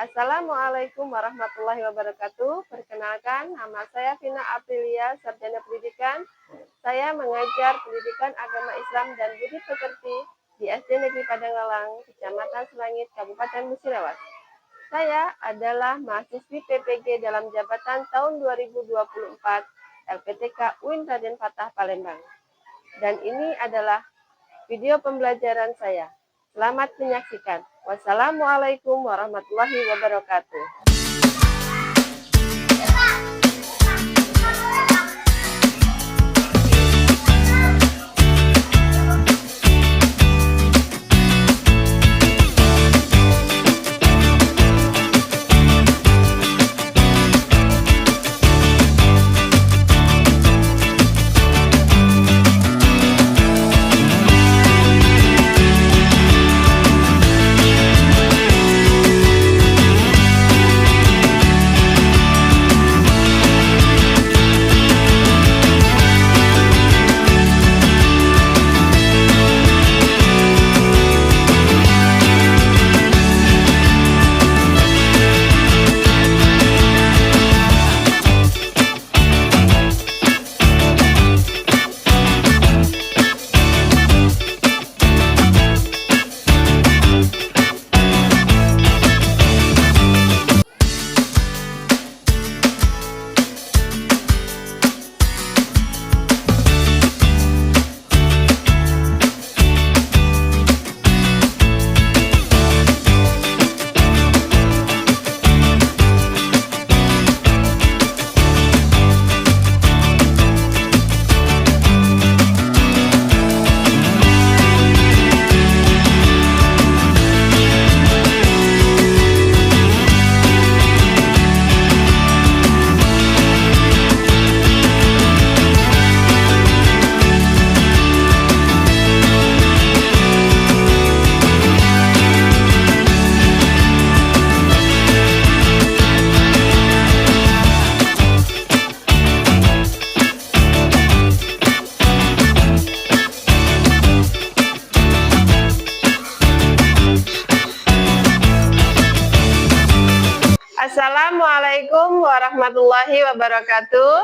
Assalamualaikum warahmatullahi wabarakatuh. Perkenalkan, nama saya Vina Aprilia, Sarjana Pendidikan. Saya mengajar pendidikan agama Islam dan budi pekerti di SD Negeri Padanggalang, Kecamatan Selangit, Kabupaten Musirawas. Saya adalah mahasiswi PPG dalam jabatan tahun 2024 LPTK UIN Raden Fatah Palembang. Dan ini adalah video pembelajaran saya. Selamat menyaksikan. Wassalamualaikum warahmatullahi wabarakatuh. Assalamualaikum warahmatullahi wabarakatuh.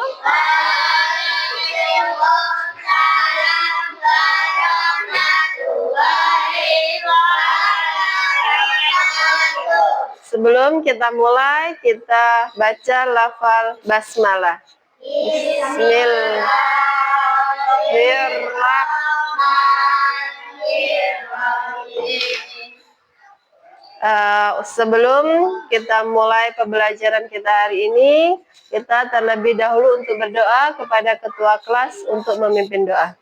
Sebelum kita mulai, kita baca lafal basmalah. Bismillahirrahmanirrahim. Sebelum kita mulai pembelajaran kita hari ini, kita terlebih dahulu untuk berdoa kepada ketua kelas untuk memimpin doa.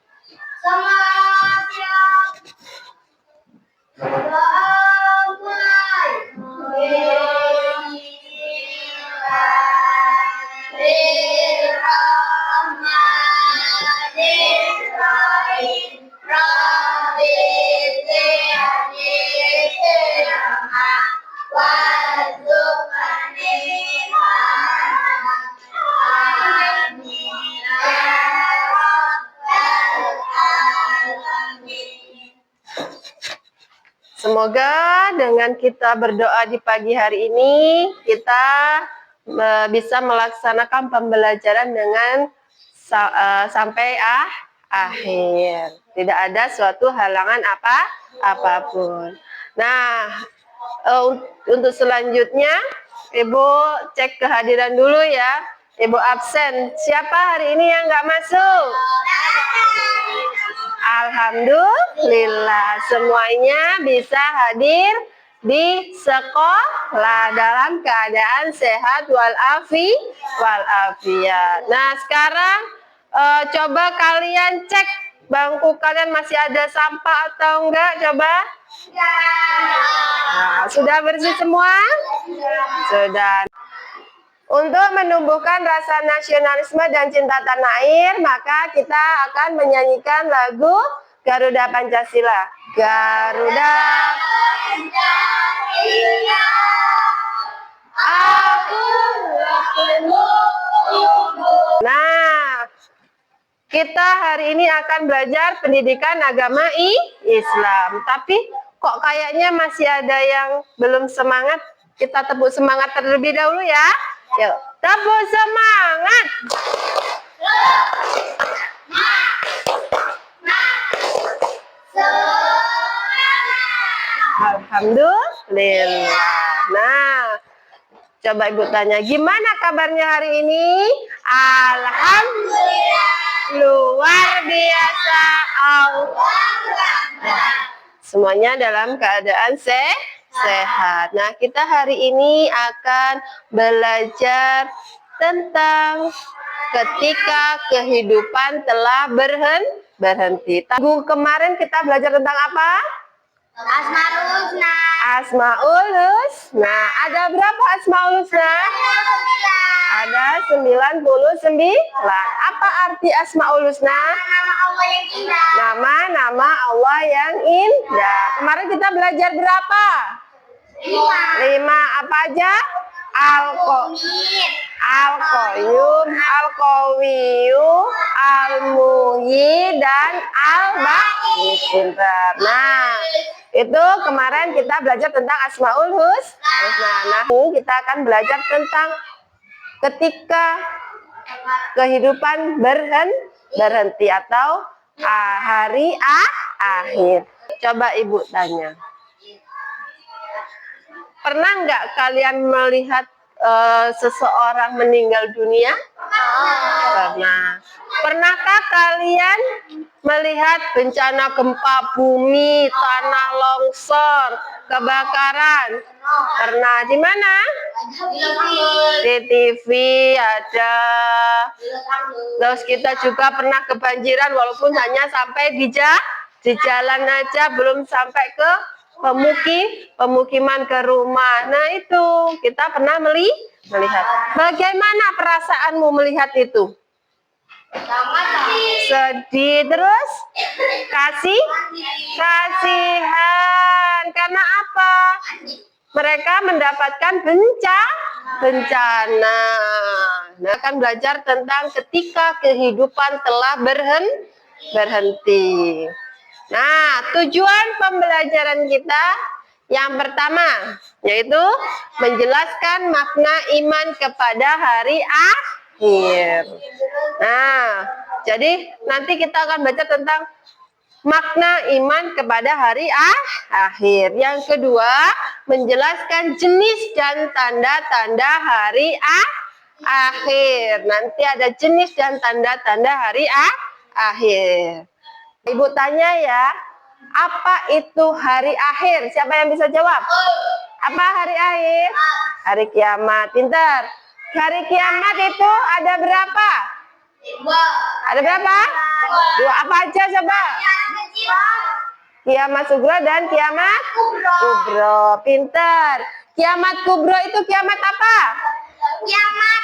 Semoga dengan kita berdoa di pagi hari ini, kita bisa melaksanakan pembelajaran dengan sampai akhir. Tidak ada suatu halangan apapun. Nah, untuk selanjutnya, Ibu cek kehadiran dulu ya. Ibu absen. Siapa hari ini yang nggak masuk? Alhamdulillah, semuanya bisa hadir di sekolah dalam keadaan sehat walafiat. Nah, sekarang coba kalian cek bangku kalian masih ada sampah atau enggak, coba. Nah, sudah bersih semua? Sudah. Untuk menumbuhkan rasa nasionalisme dan cinta tanah air, maka kita akan menyanyikan lagu Garuda Pancasila. Garuda Pancasila, akulah penuh. Nah, kita hari ini akan belajar pendidikan agama Islam. Tapi kok kayaknya masih ada yang belum semangat? Kita tepuk semangat terlebih dahulu ya. Yuk, tepuk semangat. Alhamdulillah. Nah, coba Ibu tanya, gimana kabarnya hari ini? Alhamdulillah. Luar biasa. Semuanya dalam keadaan sehat. Nah, kita hari ini akan belajar tentang ketika kehidupan telah berhenti. Minggu kemarin kita belajar tentang apa? Asmaul Husna. Asmaul Husna. Ada berapa Asmaul Husna? Ada 99. Apa arti Asmaul Husna? Nama Allah yang indah. Nama-nama Allah yang indah. Kemarin kita belajar berapa? 5. Apa aja? Al-Qayyum, Al-Qawiyyu, Al-Muhyi, dan Al-Baqi. Nah, itu kemarin kita belajar tentang Asmaul Husna. Nah, kita akan belajar tentang ketika kehidupan berhenti atau hari akhir. Coba Ibu tanya. Pernah nggak kalian melihat seseorang meninggal dunia? Pernah. Pernahkah kalian melihat bencana gempa bumi, tanah longsor, kebakaran? Pernah. Di mana? Di TV ada. Terus kita juga pernah kebanjiran walaupun hanya sampai di jalan aja, belum sampai ke pemukiman ke rumah. Nah, itu kita pernah melihat. Bagaimana perasaanmu melihat itu? Sedih, terus kasihan. Karena apa? Mereka mendapatkan bencana. Nah, akan belajar tentang ketika kehidupan telah berhenti. Nah, tujuan pembelajaran kita yang pertama yaitu menjelaskan makna iman kepada hari akhir. Nah, jadi nanti kita akan baca tentang makna iman kepada hari akhir. Yang kedua, menjelaskan jenis dan tanda-tanda hari akhir. Nanti ada jenis dan tanda-tanda hari akhir. Ibu tanya ya, apa itu hari akhir? Siapa yang bisa jawab? Apa hari akhir? Hari kiamat. Pintar. Hari kiamat itu ada berapa? Ada berapa? 2. Apa aja coba? Kiamat Sugro dan kiamat Kubro. Pintar. Kiamat Kubro itu kiamat apa? Kiamat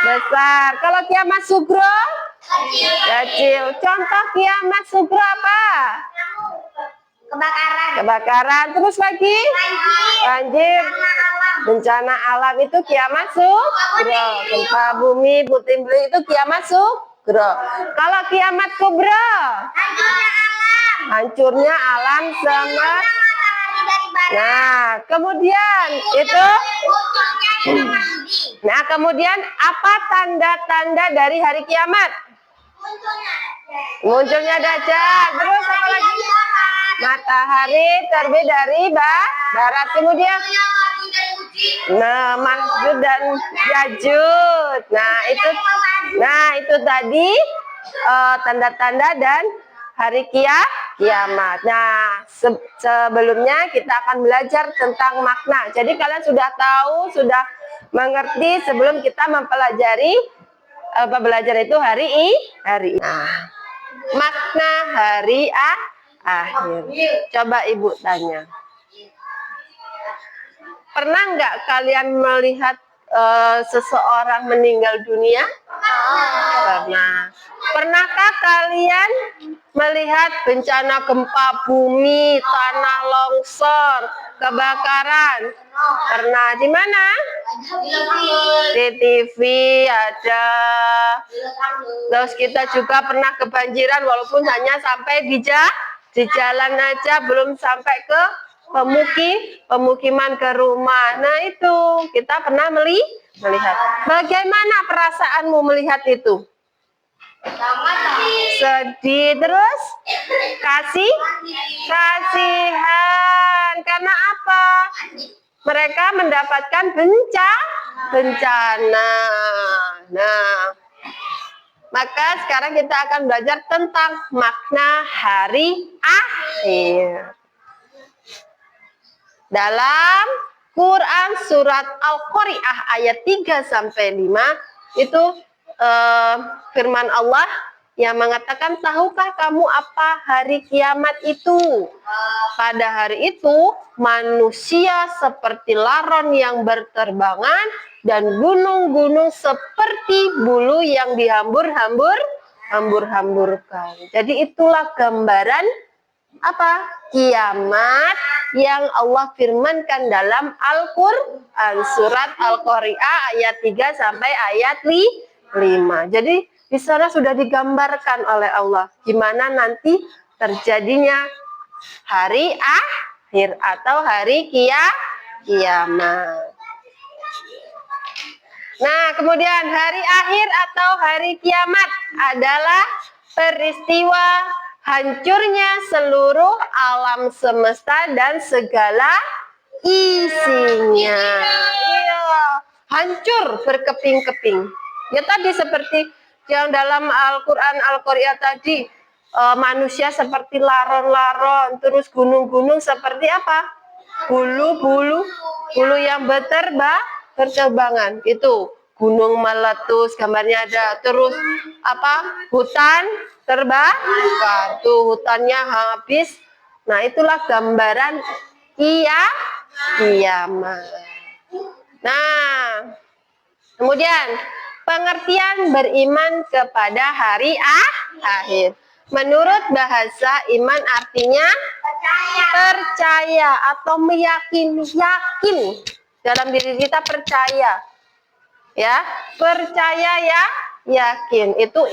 besar. Kalau kiamat Sugro? Kecil. Contoh kiamat Sugro apa? Kebakaran. Terus lagi? Banjir. Bencana alam itu kiamat Sugro. Gempa bumi, puting beliung itu kiamat Sugro. Kalau kiamat Kubro? Hancurnya alam semesta. Nah, kemudian itu. Nah, kemudian apa tanda-tanda dari hari kiamat? Munculnya Dajjal. Terus apa lagi? Matahari terbit dari barat. Kemudian Ma'juj dan Ya'juj. Nah, itu tadi tanda-tanda dan hari kiamat. Nah, sebelumnya kita akan belajar tentang makna. Jadi kalian sudah tahu, sudah mengerti sebelum kita mempelajari belajar itu hari ini. Nah, makna hari akhir. Coba Ibu tanya. Pernah nggak kalian melihat seseorang meninggal dunia? Pernah. Pernahkah kalian melihat bencana gempa bumi, tanah longsor, kebakaran? Pernah. Di mana? Di TV ada. Terus kita juga pernah kebanjiran walaupun hanya sampai di jalan aja, belum sampai ke pemukiman ke rumah. Nah itu kita pernah melihat. Bagaimana perasaanmu melihat itu? Sedih, terus kasihan. Karena apa? Mereka mendapatkan bencana. Nah, maka sekarang kita akan belajar tentang makna hari akhir. Dalam Quran surat Al-Qari'ah ayat 3 sampai 5 itu firman Allah yang mengatakan, tahukah kamu apa hari kiamat itu? Pada hari itu manusia seperti laron yang berterbangan dan gunung-gunung seperti bulu yang dihambur-hamburkan. Jadi itulah gambaran apa? Kiamat yang Allah firmankan dalam Al-Qur'an surat Al-Qari'ah ayat 3 sampai ayat 5. Jadi di sana sudah digambarkan oleh Allah gimana nanti terjadinya hari akhir atau hari kiamat. Nah, kemudian hari akhir atau hari kiamat adalah peristiwa hancurnya seluruh alam semesta dan segala isinya. Iya, hancur berkeping-keping. Ya tadi seperti yang dalam Al-Quran Al-Qari'ah tadi, manusia seperti laron-laron, terus gunung-gunung seperti apa? Bulu yang berterbangan. Itu gunung meletus, gambarnya ada. Terus apa? Hutan terbakar. Tuh hutannya habis. Nah, itulah gambaran kiamat. Nah, kemudian pengertian beriman kepada hari akhir. Menurut bahasa iman artinya percaya atau meyakini, yakin dalam diri kita, percaya. Ya, percaya ya, yakin. Itu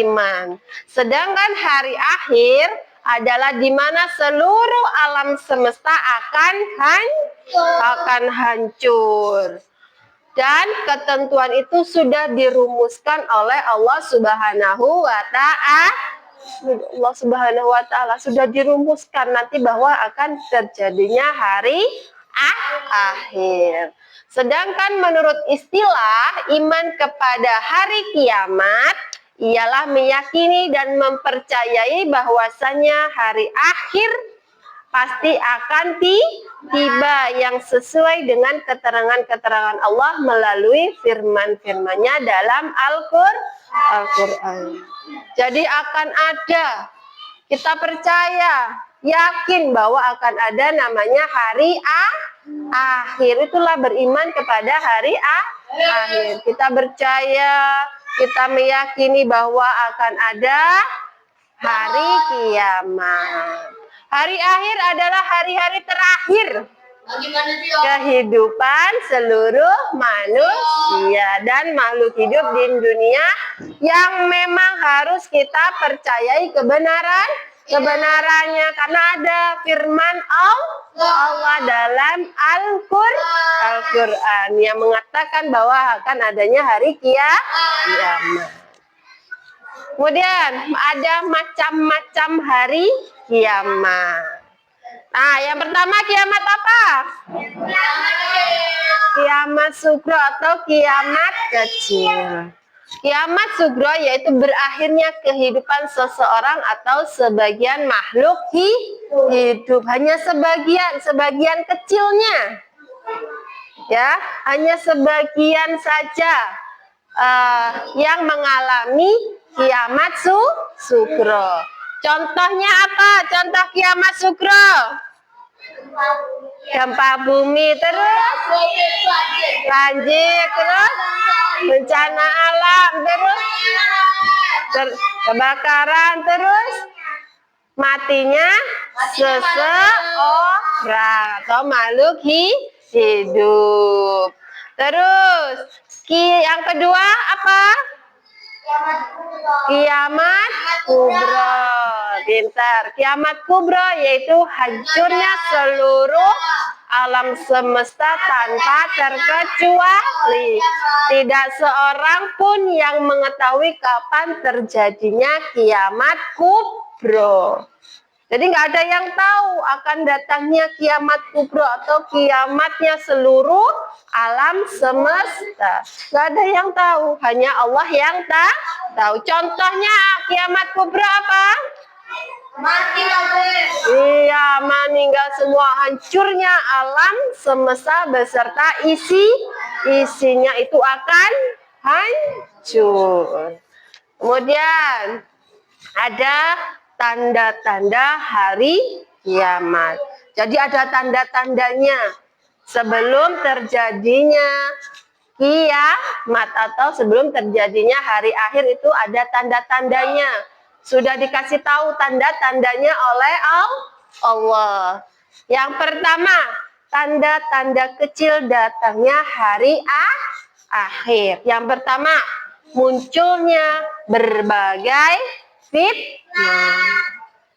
iman. Sedangkan hari akhir adalah di mana seluruh alam semesta akan hancur. Dan ketentuan itu sudah dirumuskan oleh Allah Subhanahu wa Ta'ala. Sudah dirumuskan nanti bahwa akan terjadinya hari akhir. Sedangkan menurut istilah iman kepada hari kiamat ialah meyakini dan mempercayai bahwasanya hari akhir pasti akan tiba yang sesuai dengan keterangan-keterangan Allah melalui firman-firman-Nya dalam Al-Qur'an. Jadi akan ada, kita percaya, yakin bahwa akan ada namanya hari akhir. Itulah beriman kepada hari akhir. Kita percaya, kita meyakini bahwa akan ada hari kiamat. Hari akhir adalah hari-hari terakhir kehidupan seluruh manusia dan makhluk hidup di dunia yang memang harus kita percayai kebenarannya karena ada firman Allah dalam Al-Qur'an yang mengatakan bahwa akan adanya hari kiamat. Kemudian ada macam-macam hari kiamat. Nah, yang pertama kiamat apa? Kiamat sugro atau kiamat kecil. Kiamat sugro yaitu berakhirnya kehidupan seseorang atau sebagian makhluk hidup. Hanya sebagian kecilnya. Ya, hanya sebagian saja yang mengalami kiamat sugro. Contohnya apa? Contoh kiamat sugro. Gempa bumi, terus banjir, terus bencana alam, terus kebakaran, terus matinya seseorang atau makhluk hidup. Terus yang kedua apa? Kiamat kubro. Pintar. Kiamat kubro yaitu hancurnya seluruh alam semesta tanpa terkecuali. Tidak seorang pun yang mengetahui kapan terjadinya kiamat kubro. Jadi nggak ada yang tahu akan datangnya kiamat kubro atau kiamatnya seluruh alam semesta. Nggak ada yang tahu, hanya Allah yang tahu. Contohnya kiamat kubro apa? Mati lagi. Iya, meninggal semua, hancurnya alam semesta beserta isinya itu akan hancur. Kemudian ada tanda-tanda hari kiamat. Jadi ada tanda-tandanya sebelum terjadinya kiamat atau sebelum terjadinya hari akhir itu ada tanda-tandanya. Sudah dikasih tahu tanda-tandanya oleh Allah. Yang pertama, tanda-tanda kecil datangnya hari akhir. Yang pertama, munculnya berbagai fitnah.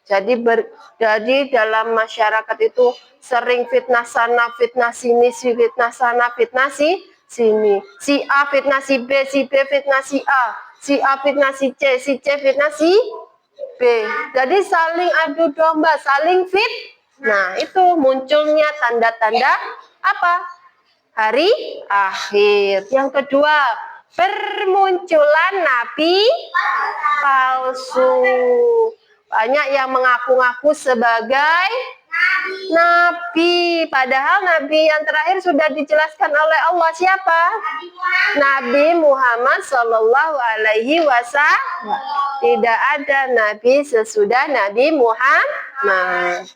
Jadi dalam masyarakat itu sering fitnah sana, fitnah sini, fitnah sana, fitnah sini. Si A fitnah si B fitnah si A. Si A fitnah si C fitnah si B. Jadi saling adu domba, saling fitnah. Itu munculnya tanda-tanda apa? Hari akhir. Yang kedua, bermunculan nabi palsu. Banyak yang mengaku-ngaku sebagai nabi, padahal nabi yang terakhir sudah dijelaskan oleh Allah siapa? Nabi Muhammad Shallallahu Alaihi Wasallam. Tidak ada nabi sesudah Nabi Muhammad.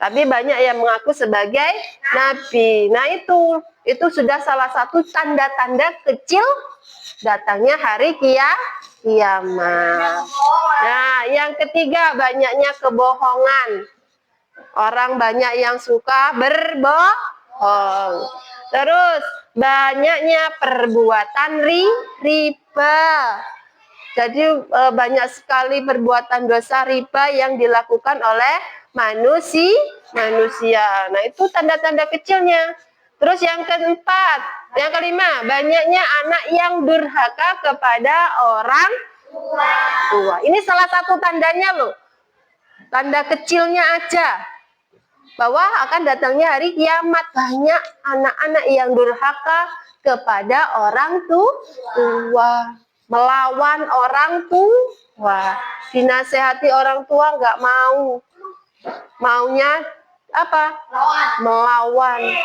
Tapi banyak yang mengaku sebagai nabi. Nah itu sudah salah satu tanda-tanda kecil datangnya hari kiamat. Nah, yang ketiga banyaknya kebohongan. Orang banyak yang suka berbohong. Terus banyaknya perbuatan riba. Jadi banyak sekali perbuatan dosa riba yang dilakukan oleh manusia. Nah, itu tanda-tanda kecilnya. Terus yang keempat, yang kelima, banyaknya anak yang durhaka kepada orang tua. Ini salah satu tandanya loh. Tanda kecilnya aja. Bahwa akan datangnya hari kiamat. Banyak anak-anak yang durhaka kepada orang tua. Melawan orang tua. Dinasehati orang tua nggak mau. Maunya apa? Melawan.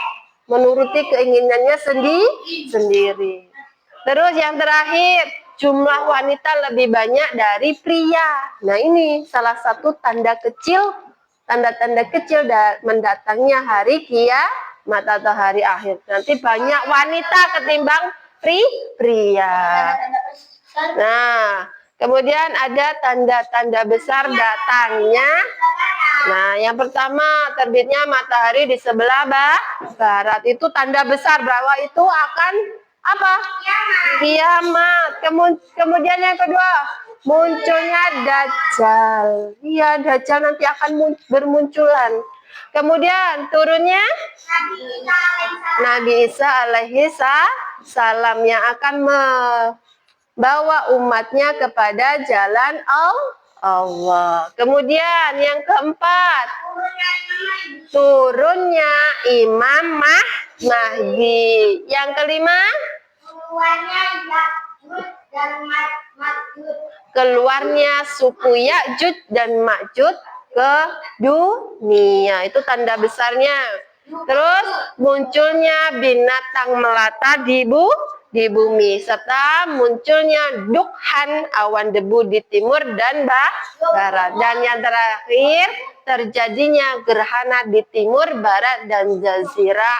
Menuruti keinginannya sendiri. Terus yang terakhir, jumlah wanita lebih banyak dari pria. Nah, ini salah satu tanda-tanda kecil mendatangnya hari kiamat atau hari akhir. Nanti banyak wanita ketimbang pria. Nah, kemudian ada tanda-tanda besar datangnya. Nah, yang pertama terbitnya matahari di sebelah barat. Itu tanda besar bahwa itu akan apa? Kiamat. Kemudian yang kedua, munculnya Dajjal. Iya, Dajjal nanti akan bermunculan. Kemudian turunnya Nabi Isa alaihi salam yang akan membawa umatnya kepada jalan Allah. Kemudian yang keempat, turunnya Imam Mahdi. Yang kelima, keluarnya suku Ya'juj dan Ma'juj ke dunia. Itu tanda besarnya. Terus munculnya binatang melata di bumi, serta munculnya dukhan, awan debu di timur dan barat. Dan yang terakhir, terjadinya gerhana di timur, barat, dan jazirah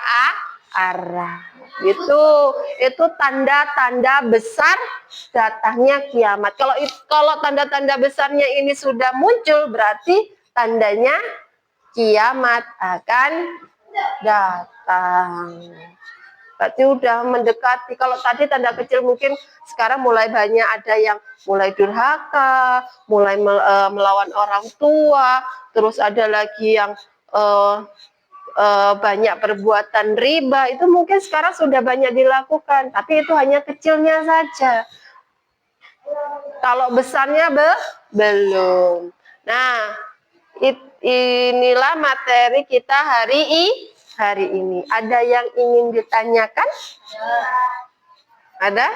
Arab. Itu tanda-tanda besar datangnya kiamat. Kalau tanda-tanda besarnya ini sudah muncul, berarti tandanya kiamat akan datang. berarti udah mendekati. Kalau tadi tanda kecil mungkin sekarang mulai banyak ada yang mulai durhaka, mulai melawan orang tua, terus ada lagi yang banyak perbuatan riba. Itu mungkin sekarang sudah banyak dilakukan, tapi itu hanya kecilnya saja. Kalau besarnya belum. Nah, inilah materi kita hari ini. Ada yang ingin ditanyakan? Ada?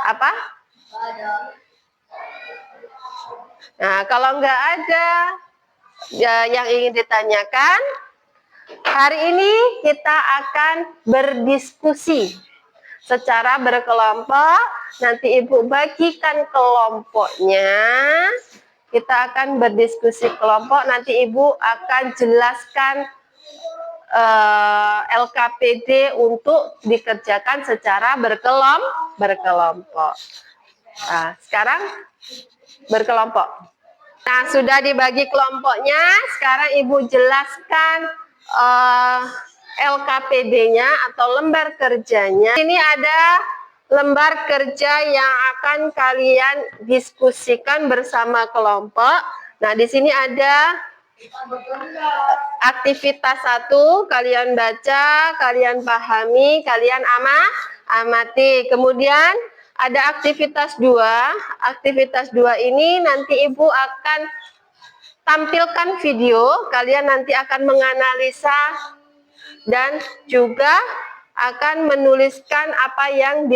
Apa? Nah, kalau nggak ada ya, yang ingin ditanyakan, hari ini kita akan berdiskusi secara berkelompok. Nanti Ibu bagikan kelompoknya. Kita akan berdiskusi kelompok. Nanti Ibu akan jelaskan LKPD untuk dikerjakan secara berkelompok. Nah, sekarang berkelompok. Nah, sudah dibagi kelompoknya. Sekarang Ibu jelaskan LKPD-nya atau lembar kerjanya. Ini ada lembar kerja yang akan kalian diskusikan bersama kelompok. Nah, di sini ada aktivitas 1, kalian baca, kalian pahami, kalian amati. Kemudian ada aktivitas 2. Aktivitas 2 ini nanti Ibu akan tampilkan video, kalian nanti akan menganalisa dan juga akan menuliskan apa yang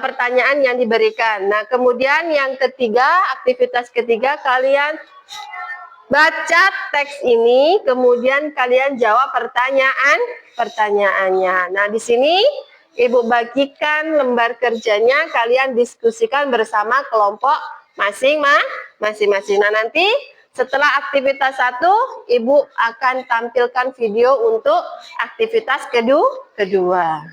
pertanyaan yang diberikan. Nah, kemudian yang ketiga, aktivitas ketiga, kalian baca teks ini, kemudian kalian jawab pertanyaannya. Nah, di sini Ibu bagikan lembar kerjanya, kalian diskusikan bersama kelompok masing-masing. Nah, nanti setelah aktivitas 1, Ibu akan tampilkan video untuk aktivitas kedua.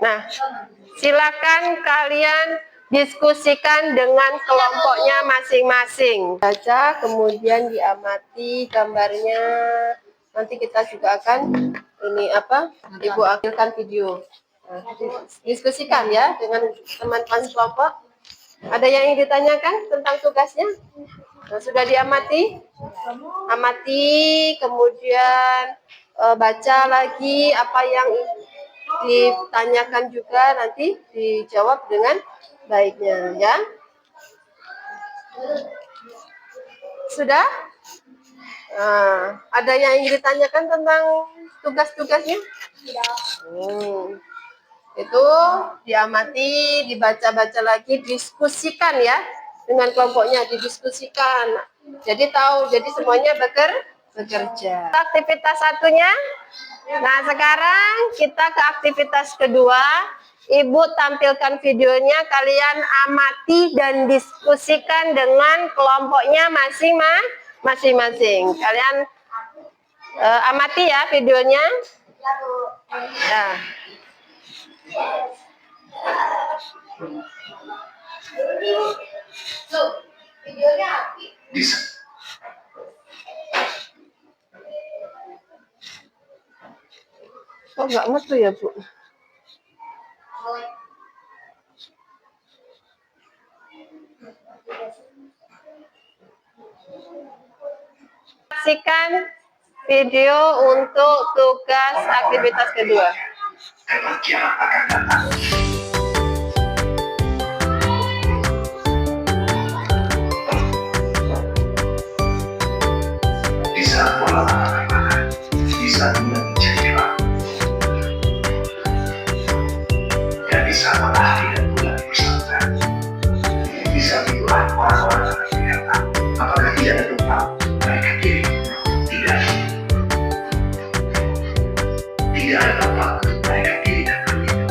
Nah, silakan kalian diskusikan dengan kelompoknya masing-masing. Baca, kemudian diamati gambarnya. Nanti kita juga akan Ibu ambilkan video. Nah, diskusikan ya dengan teman-teman kelompok. Ada yang ingin ditanyakan tentang tugasnya? Nah, sudah diamati? Amati, kemudian baca lagi apa yang ditanyakan juga, nanti dijawab dengan baiknya ya. Sudah? Nah, ada yang ingin ditanyakan tentang tugas-tugasnya? Itu diamati, dibaca-baca lagi, diskusikan ya dengan kelompoknya, didiskusikan. Jadi semuanya bekerja. Aktivitas 1-nya. Nah, sekarang kita ke aktivitas kedua. Ibu tampilkan videonya, kalian amati dan diskusikan dengan kelompoknya masing-masing. Kalian amati ya videonya. Nah. Oh, nggak mutu ya, Bu? Saksikan video untuk tugas aktivitas kedua. Yang akan datang. Di saat bola akan makan, di saat bulan menjadi dan di saat matahari dan bulan bersandar, di saat itulah orang-orang akan berkata, apakah tidak ada tempat mereka diri? Tidak ada tempat mereka diri dan berpindah.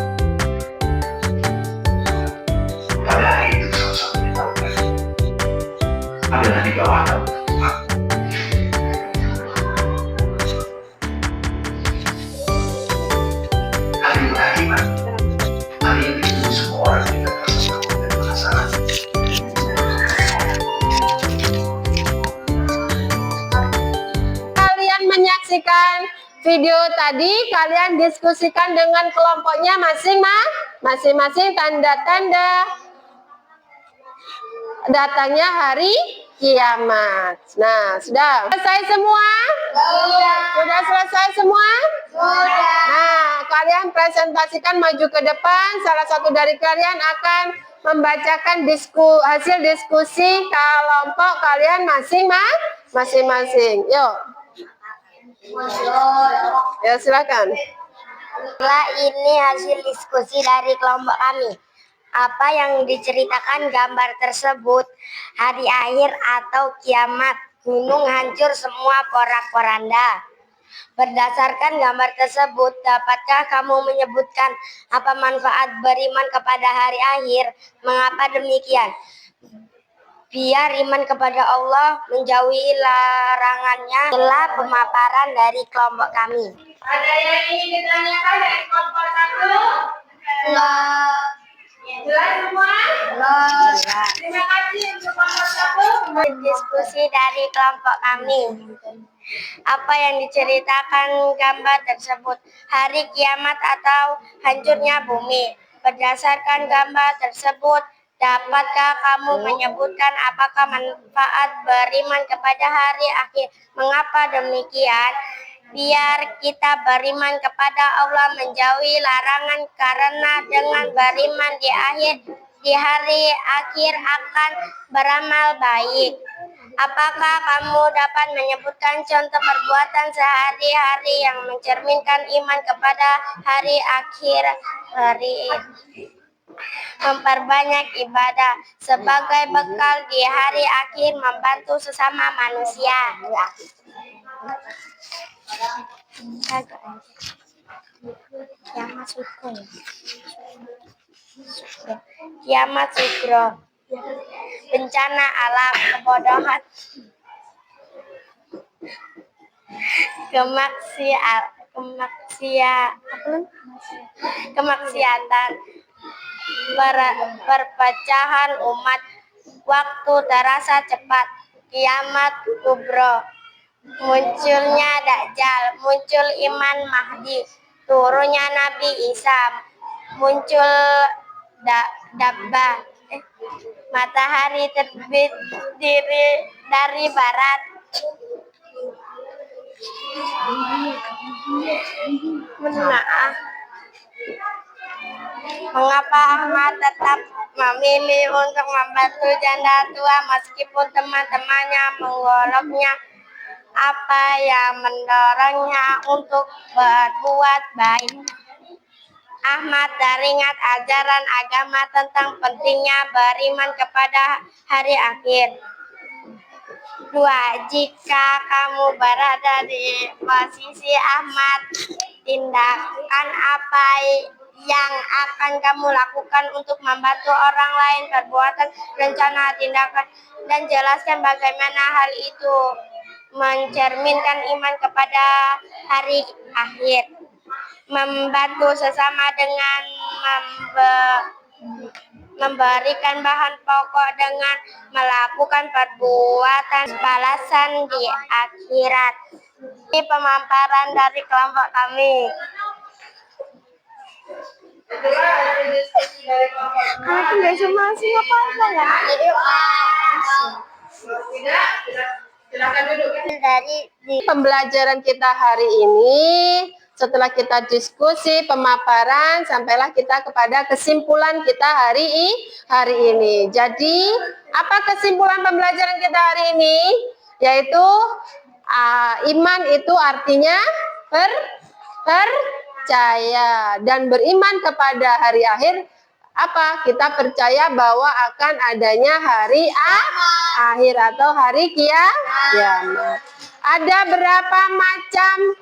menyaksikan video tadi, kalian diskusikan dengan kelompoknya masing-masing tanda-tanda datangnya hari kiamat. Nah, sudah selesai semua? Sudah selesai semua? Nah, kalian presentasikan maju ke depan. Salah satu dari kalian akan membacakan hasil diskusi kelompok kalian masing-masing. Yuk. Ya, silakan. Setelah ini hasil diskusi dari kelompok kami. Apa yang diceritakan gambar tersebut? Hari akhir atau kiamat? Gunung hancur semua porak-poranda. Berdasarkan gambar tersebut, dapatkah kamu menyebutkan apa manfaat beriman kepada hari akhir? Mengapa demikian? Biar iman kepada Allah, menjauhi larangannya. Inilah pemaparan dari kelompok kami. Ada yang ingin ditanyakan dari kelompok satu? Enggak. Jelas semua? Terima kasih untuk kelompok satu. Diskusi dari kelompok kami. Apa yang diceritakan gambar tersebut? Hari kiamat atau hancurnya bumi? Berdasarkan gambar tersebut, dapatkah kamu menyebutkan apakah manfaat beriman kepada hari akhir? Mengapa demikian? Biar kita beriman kepada Allah, menjauhi larangan, karena dengan beriman di hari akhir akan beramal baik. Apakah kamu dapat menyebutkan contoh perbuatan sehari-hari yang mencerminkan iman kepada hari akhir? Memperbanyak ibadah sebagai bekal di hari akhir, membantu sesama manusia. Kiamat sugro, bencana alam, kebodohan, kemaksiatan, perpecahan umat, waktu terasa cepat, kiamat kubro, munculnya Dajjal, muncul Imam Mahdi, turunnya Nabi Isa, muncul Dabbah, matahari terbit dari barat, mengapa Ahmad tetap memilih untuk membantu janda tua meskipun teman-temannya menggoloknya? Apa yang mendorongnya untuk berbuat baik? Ahmad teringat ajaran agama tentang pentingnya beriman kepada hari akhir. 2. Jika kamu berada di posisi Ahmad, tindakan apa yang akan kamu lakukan untuk membantu orang lain? Perbuatan, rencana, tindakan, dan jelaskan bagaimana hal itu mencerminkan iman kepada hari akhir. Membantu sesama dengan memberikan bahan pokok dengan melakukan perbuatan balasan di akhirat. Ini pemaparan dari kelompok kami. Aku nggak cuma sih apa-apa ya. Silakan duduk. Dari Pembelajaran kita hari ini, setelah kita diskusi pemaparan, sampailah kita kepada kesimpulan kita hari ini. Jadi, apa kesimpulan pembelajaran kita hari ini? Yaitu iman itu artinya percaya, dan beriman kepada hari akhir. Apa? Kita percaya bahwa akan adanya hari akhir atau hari kiamat. Ada berapa macam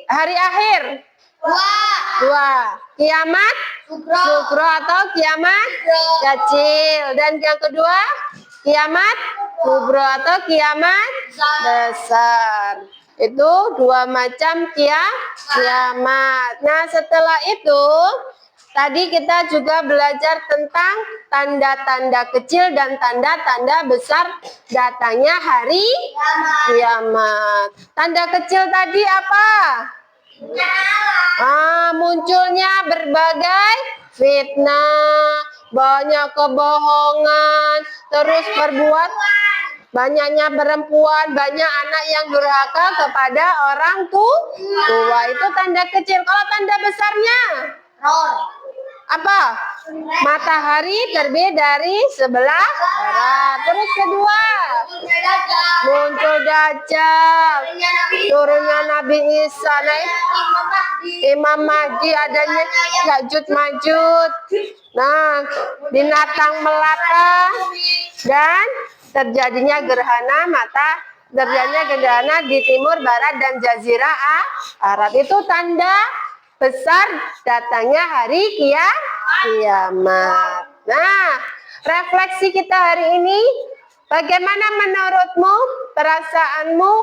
hari akhir? 2. Kiamat sugro atau kiamat kecil. Dan yang kedua, kiamat kubro atau kiamat besar. Itu 2 macam kiamat. Nah, setelah itu Tadi kita juga belajar tentang tanda-tanda kecil dan tanda-tanda besar datangnya hari kiamat. Tanda kecil tadi apa? Munculnya berbagai fitnah, banyak kebohongan, terus berbuat banyaknya perempuan, banyak anak yang durhaka kepada orang tua. Itu tanda kecil. Kalau tanda besarnya apa? Matahari terbit dari sebelah barat. Terus kedua, muncul Dajjal, turunnya Nabi Isa, Imam Mahdi, adanya Ya'juj Ma'juj. Nah, binatang melata dan terjadinya gerhana di timur, barat, dan jazirah Arab. Itu tanda besar datangnya hari kiamat. Nah, refleksi kita hari ini, bagaimana menurutmu, perasaanmu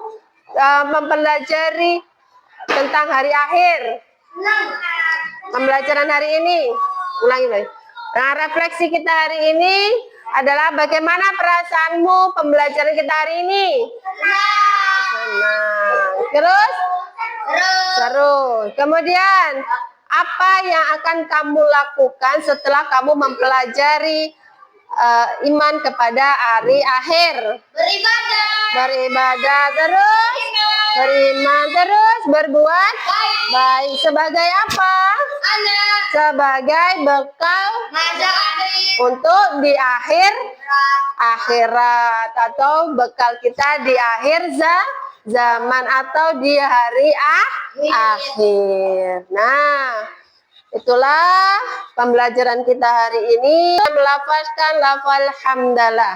mempelajari tentang hari akhir? Pembelajaran hari ini, ulangi lagi. Nah, refleksi kita hari ini adalah bagaimana perasaanmu pembelajaran kita hari ini? Senang. Terus? Terus. Kemudian, apa yang akan kamu lakukan setelah kamu mempelajari iman kepada hari akhir? Beribadah terus, beriman terus, berbuat baik. Sebagai apa? Sebagai bekal untuk di akhirat, atau bekal kita di akhir zaman atau di hari akhir. Nah, itulah pembelajaran kita hari ini. Melafazkan lafal hamdalah.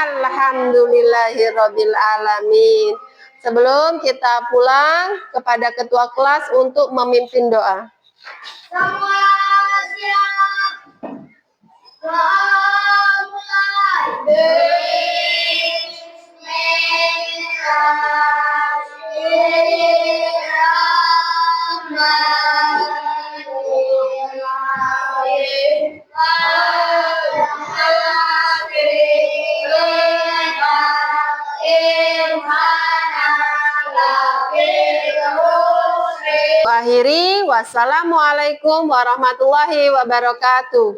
Alhamdulillahirabbil alamin. Sebelum kita pulang, kepada ketua kelas untuk memimpin doa. Semua siap. Doa mulai. Akhiri, wassalamualaikum warahmatullahi wabarakatuh.